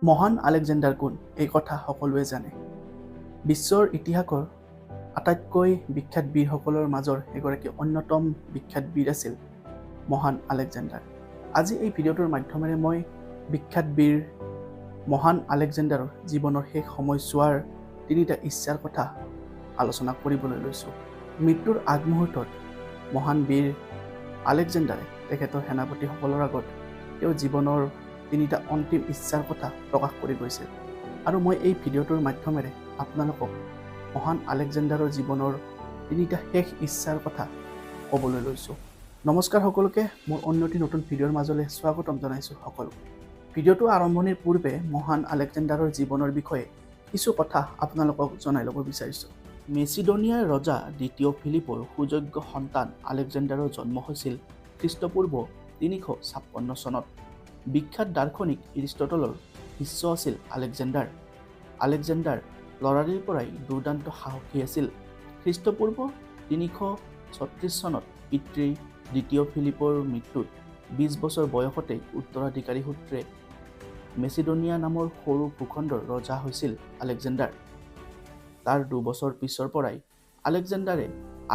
মহান আলেকজেণ্ডাৰ কোন এই কথা সকলোৱে জানে। বিশ্বৰ ইতিহাসৰ আটাইতকৈ বিখ্যাত বীৰসকলৰ মাজৰ এগৰাকী অন্যতম বিখ্যাত বীৰ আছিল মহান আলেকজেণ্ডাৰ। আজি এই ভিডিঅ'টোৰ মাধ্যমেৰে মই বিখ্যাত বীৰ মহান আলেকজেণ্ডাৰৰ জীৱনৰ শেষ সময়ছোৱাৰ তিনিটা ইচ্ছাৰ কথা আলোচনা কৰিবলৈ লৈছোঁ। মৃত্যুৰ আগমুহূৰ্তত মহান বীৰ আলেকজেণ্ডাৰে তেখেতৰ সেনাপতিসকলৰ আগত তেওঁৰ জীৱনৰ তিনিটা অন্তিম ইচ্ছাৰ কথা প্ৰকাশ কৰি গৈছিল। আৰু মই এই ভিডিঅ'টোৰ মাধ্যমেৰে আপোনালোকক মহান আলেকজেণ্ডাৰৰ জীৱনৰ তিনিটা শেষ ইচ্ছাৰ কথা ক'বলৈ লৈছোঁ। নমস্কাৰ সকলোকে, মোৰ অন্য এটি নতুন ভিডিঅ'ৰ মাজলৈ স্বাগতম জনাইছোঁ সকলো। ভিডিঅ'টো আৰম্ভণিৰ পূৰ্বে মহান আলেকজেণ্ডাৰৰ জীৱনৰ বিষয়ে কিছু কথা আপোনালোকক জনাই ল'ব বিচাৰিছোঁ। মেচিডনিয়াৰ ৰজা দ্বিতীয় ফিলিপৰ সুযোগ্য সন্তান আলেকজেণ্ডাৰৰ জন্ম হৈছিল খ্ৰীষ্টপূৰ্ব 356 চনত। বিখ্যাত দাৰ্শনিক এৰিষ্টটলৰ শিষ্য আছিল আলেকজেণ্ডাৰ। আলেকজেণ্ডাৰ ল'ৰালিৰ পৰাই দুৰ্দান্ত সাহসী আছিল। খ্ৰীষ্টপূৰ্ব 336 চনত পিতৃ দ্বিতীয় ফিলিপৰ মৃত্যুত 20 বছৰ বয়সতেই উত্তৰাধিকাৰী সূত্ৰে মেচিডনিয়া নামৰ সৰু ভূখণ্ডৰ ৰজা হৈছিল আলেকজেণ্ডাৰ। তাৰ 2 বছৰ পিছৰ পৰাই আলেকজেণ্ডাৰে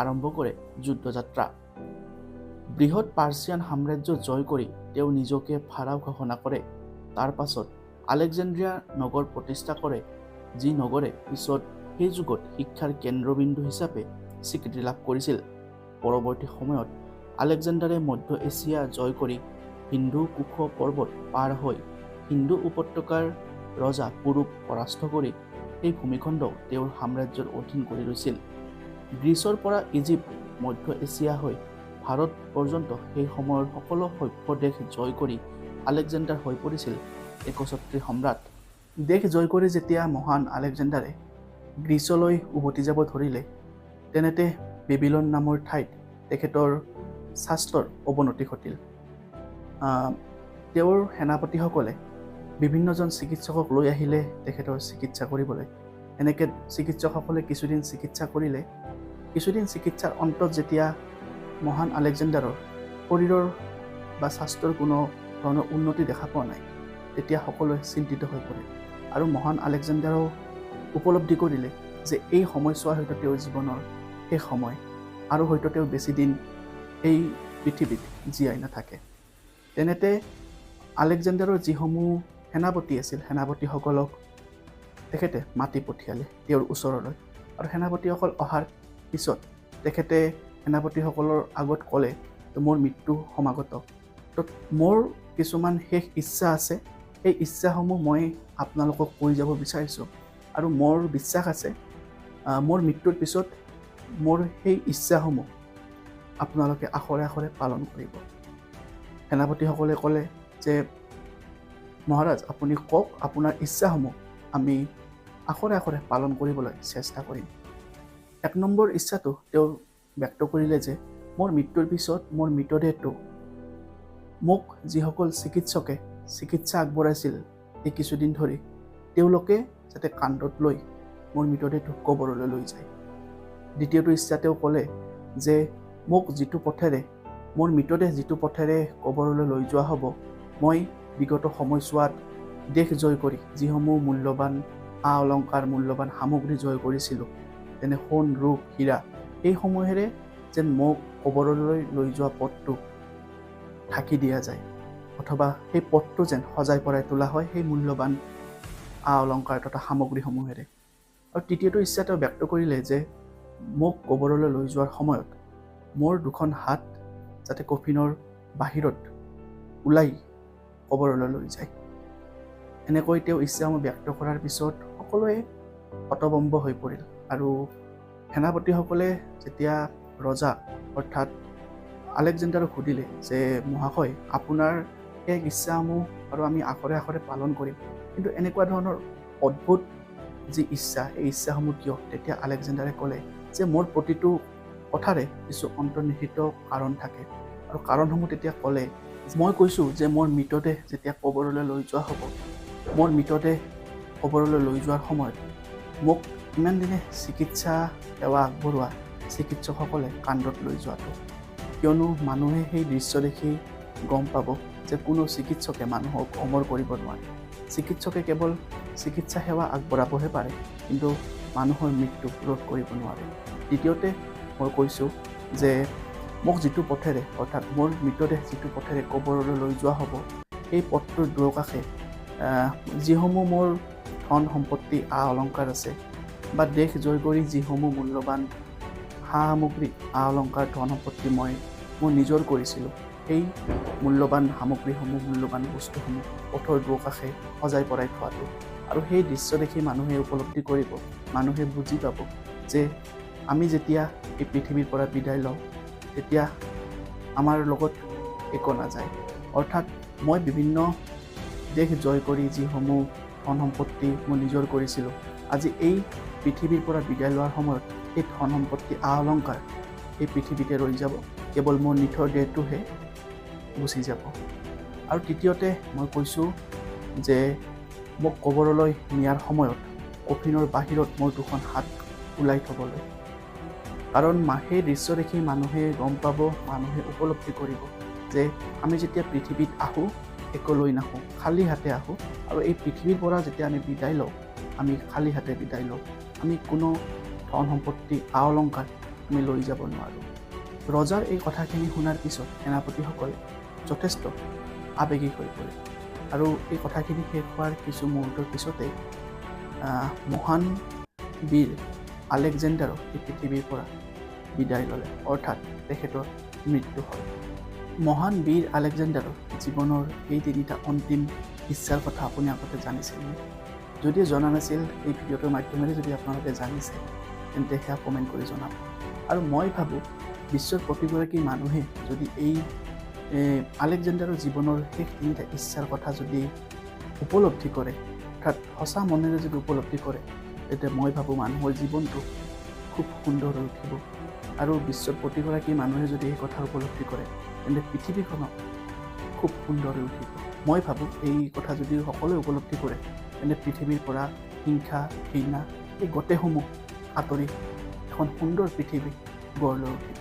আৰম্ভ কৰে যুদ্ধযাত্ৰা। বৃহৎ পাৰ্চিয়ান সাম্ৰাজ্য জয় কৰি তেওঁ নিজকে ফাৰাও ঘোষণা কৰে। তাৰ পাছত আলেকজেণ্ড্ৰিয়া নগৰ প্ৰতিষ্ঠা কৰে, যি নগৰে পিছত সেই যুগত শিক্ষাৰ কেন্দ্ৰবিন্দু হিচাপে স্বীকৃতি লাভ কৰিছিল। পৰৱৰ্তী সময়ত আলেকজেণ্ডাৰে মধ্য এছিয়া জয় কৰি হিন্দু কুশ পৰ্বত পাৰ হৈ হিন্দু উপত্যকাৰ ৰজা পুৰুক পৰাস্ত কৰি সেই ভূমিখণ্ডও তেওঁৰ সাম্ৰাজ্যৰ অধীন কৰি লৈছিল। গ্ৰীচৰ পৰা ইজিপ্ত, মধ্য এছিয়া হৈ ভাৰত পৰ্যন্ত সেই সময়ৰ সকলো সভ্য দেশ জয় কৰি আলেকজেণ্ডাৰ হৈ পৰিছিল একছত্ৰী সম্ৰাট। দেশ জয় কৰি যেতিয়া মহান আলেকজেণ্ডাৰে গ্ৰীচলৈ উভতি যাব ধৰিলে, তেনেতে বেবিলন নামৰ ঠাইত তেখেতৰ স্বাস্থ্যৰ অৱনতি ঘটিল। তেওঁৰ সেনাপতিসকলে বিভিন্নজন চিকিৎসকক লৈ আহিলে তেখেতৰ চিকিৎসা কৰিবলৈ। এনেকৈ চিকিৎসকসকলে কিছুদিন চিকিৎসা কৰিলে। কিছুদিন চিকিৎসাৰ অন্তত যেতিয়া মহান আলেকজেণ্ডাৰৰ শৰীৰৰ বা স্বাস্থ্যৰ কোনো ধৰণৰ উন্নতি দেখা পোৱা নাই, তেতিয়া সকলোৱে চিন্তিত হৈ পৰে। আৰু মহান আলেকজেণ্ডাৰেও উপলব্ধি কৰিলে যে এই সময়ছোৱা হয়তো তেওঁৰ জীৱনৰ শেষ সময়, আৰু হয়তো তেওঁ বেছিদিন এই পৃথিৱীত জীয়াই নাথাকে। তেনেতে আলেকজেণ্ডাৰৰ যিসমূহ সেনাপতি আছিল, সেনাপতিসকলক তেখেতে মাতি পঠিয়ালে তেওঁৰ ওচৰলৈ। আৰু সেনাপতিসকল অহাৰ পিছত তেখেতে সেনাপতিসকলৰ আগত ক'লে, মোৰ মৃত্যু সমাগত, তো মোৰ কিছুমান শেষ ইচ্ছা আছে, সেই ইচ্ছাসমূহ মই আপোনালোকক কৈ যাব বিচাৰিছোঁ। আৰু মোৰ বিশ্বাস আছে মোৰ মৃত্যুৰ পিছত মোৰ সেই ইচ্ছাসমূহ আপোনালোকে আখৰে আখৰে পালন কৰিব। সেনাপতিসকলে ক'লে যে মহাৰাজ, আপুনি কওক আপোনাৰ ইচ্ছাসমূহ, আমি আখৰে আখৰে পালন কৰিবলৈ চেষ্টা কৰিম। 1 নম্বৰ ইচ্ছাটো তেওঁ ব্যক্ত কৰিলে যে মোৰ মৃত্যুৰ পিছত মোৰ মৃতদেহটো মোক যিসকল চিকিৎসকে চিকিৎসা আগবঢ়াইছিল এই কিছুদিন ধৰি, তেওঁলোকে যাতে কান্ধত লৈ মোৰ মৃতদেহটো কবৰলৈ লৈ যায়। দ্বিতীয়টো ইচ্ছা তেওঁ ক'লে যে মোক যিটো পথেৰে মোৰ মৃতদেহ যিটো পথেৰে কবৰলৈ লৈ যোৱা হ'ব, মই বিগত সময়ছোৱাত দেশ জয় কৰি যিসমূহ মূল্যৱান অলংকাৰ, মূল্যৱান সামগ্ৰী জয় কৰিছিলোঁ, যেনে সোণ, ৰূপ, হীৰা, সেইসমূহেৰে যেন মোক কবৰলৈ লৈ যোৱা পথটো ঢাকি দিয়া যায়, অথবা সেই পথটো যেন সজাই পৰাই তোলা হয় সেই মূল্যৱান অলংকাৰ তথা সামগ্ৰীসমূহেৰে। আৰু তৃতীয়টো ইচ্ছা তেওঁ ব্যক্ত কৰিলে যে মোক কবৰলৈ লৈ যোৱাৰ সময়ত মোৰ 2খন হাত যাতে কফিনৰ বাহিৰত ওলাই কবৰলৈ লৈ যায়। এনেকৈ তেওঁ ইচ্ছাসমূহ ব্যক্ত কৰাৰ পিছত সকলোৱে হতভম্ব হৈ পৰিল। আৰু সেনাপতিসকলে যেতিয়া ৰজা অৰ্থাৎ আলেকজেণ্ডাৰক সুধিলে যে মহাশয়, আপোনাৰ সেই ইচ্ছাসমূহ আৰু আমি আখৰে আখৰে পালন কৰিম, কিন্তু এনেকুৱা ধৰণৰ অদ্ভুত যি ইচ্ছা, এই ইচ্ছাসমূহ কিয়? তেতিয়া আলেকজেণ্ডাৰে ক'লে যে মোৰ প্ৰতিটো কথাৰে কিছু অন্তৰ্নিহিত কাৰণ থাকে। আৰু কাৰণসমূহ তেতিয়া ক'লে, মই কৈছোঁ যে মোৰ মৃতদেহ যেতিয়া কবৰলৈ লৈ যোৱা হ'ব, মোৰ মৃতদেহ কবৰলৈ লৈ যোৱাৰ সময়ত মোক ইমান দিনে চিকিৎসা সেৱা আগবঢ়োৱা চিকিৎসকসকলে কান্ধত লৈ যোৱাটো, কিয়নো মানুহে সেই দৃশ্য দেখি গম পাব যে কোনো চিকিৎসকে মানুহক অমৰ কৰিব নোৱাৰে। চিকিৎসকে কেৱল চিকিৎসা সেৱা আগবঢ়াবহে পাৰে, কিন্তু মানুহৰ মৃত্যু ৰোধ কৰিব নোৱাৰে। দ্বিতীয়তে মই কৈছোঁ যে মোক যিটো পথেৰে, অৰ্থাৎ মোৰ মৃতদেহ যিটো পথেৰে কবৰলৈ লৈ যোৱা হ'ব, সেই পথটোৰ দুয়োকাষে যিসমূহ মোৰ ধন সম্পত্তি অলংকাৰ আছে, বা দেশ জয় কৰি যিসমূহ মূল্যৱান সামগ্ৰী অলংকাৰ ধন সম্পত্তি মই মোৰ নিজৰ কৰিছিলোঁ, সেই মূল্যৱান সামগ্ৰীসমূহ, মূল্যৱান বস্তুসমূহ পথৰ দুয়োকাষে সজাই পৰাই থোৱাটো। আৰু সেই দৃশ্য দেখি মানুহে উপলব্ধি কৰিব, মানুহে বুজি পাব যে আমি যেতিয়া এই পৃথিৱীৰ পৰা বিদায় লওঁ, তেতিয়া আমাৰ লগত একো নাযায়। অৰ্থাৎ মই বিভিন্ন দেশ জয় কৰি যিসমূহ ধন সম্পত্তি মই নিজৰ কৰিছিলোঁ, আজি এই পৃথিৱীৰ পৰা বিদায় লোৱাৰ সময়ত সেই ধন সম্পত্তি অলংকাৰ এই পৃথিৱীতে ৰৈ যাব, কেৱল মোৰ নিথৰ দেহটোহে গুচি যাব। আৰু তৃতীয়তে মই কৈছোঁ যে মোক কবৰলৈ নিয়াৰ সময়ত কফিনৰ বাহিৰত মোৰ দুখন হাত ওলাই থ'বলৈ। কাৰণ সেই দৃশ্য দেখি মানুহে গম পাব, মানুহে উপলব্ধি কৰিব যে আমি যেতিয়া পৃথিৱীত আহোঁ, একো লৈ নাহোঁ, খালী হাতে আহোঁ। আৰু এই পৃথিৱীৰ পৰা যেতিয়া আমি বিদায় লওঁ, আমি খালী হাতে বিদায় লওঁ। আমি কোনো ধন সম্পত্তি অলংকাৰ আমি লৈ যাব নোৱাৰোঁ। ৰজাৰ এই কথাখিনি শুনাৰ পিছত সেনাপতিসকলে যথেষ্ট আৱেগিক হৈ পৰে। আৰু এই কথাখিনি শেষ হোৱাৰ কিছু মুহূৰ্তৰ পিছতে মহান বীৰ আলেকজেণ্ডাৰক এই পৃথিৱীৰ পৰা বিদায় ল'লে, অৰ্থাৎ তেখেতৰ মৃত্যু হ'ল। মহান বীৰ আলেকজেণ্ডাৰৰ জীৱনৰ এই তিনিটা অন্তিম ইচ্ছাৰ কথা আপুনি আগতে জানিছিল নে? যদি জনা নাছিল, এই ভিডিঅ'টোৰ মাধ্যমেৰে যদি আপোনালোকে জানিছে, তেন্তে সেয়া কমেণ্ট কৰি জনাব। আৰু মই ভাবোঁ বিশ্বৰ প্ৰতিগৰাকী মানুহে যদি এই আলেকজেণ্ডাৰৰ জীৱনৰ শেষ তিনিটা ইচ্ছাৰ কথা যদি উপলব্ধি কৰে, অৰ্থাৎ সঁচা মনেৰে যদি উপলব্ধি কৰে, তেতিয়া মই ভাবোঁ মানুহৰ জীৱনটো খুব সুন্দৰ হৈ উঠিব। আৰু বিশ্বৰ প্ৰতিগৰাকী মানুহে যদি এই কথা উপলব্ধি কৰে, তেন্তে পৃথিৱীখনক খুব সুন্দৰ হৈ উঠিব। মই ভাবোঁ এই কথা যদি সকলোৱে উপলব্ধি কৰে, তেন্তে পৃথিৱীৰ পৰা হিংসা, ঘৃণা এই গোটেইসমূহ আঁতৰি এখন সুন্দৰ পৃথিৱী গঢ় লৈ উঠিব।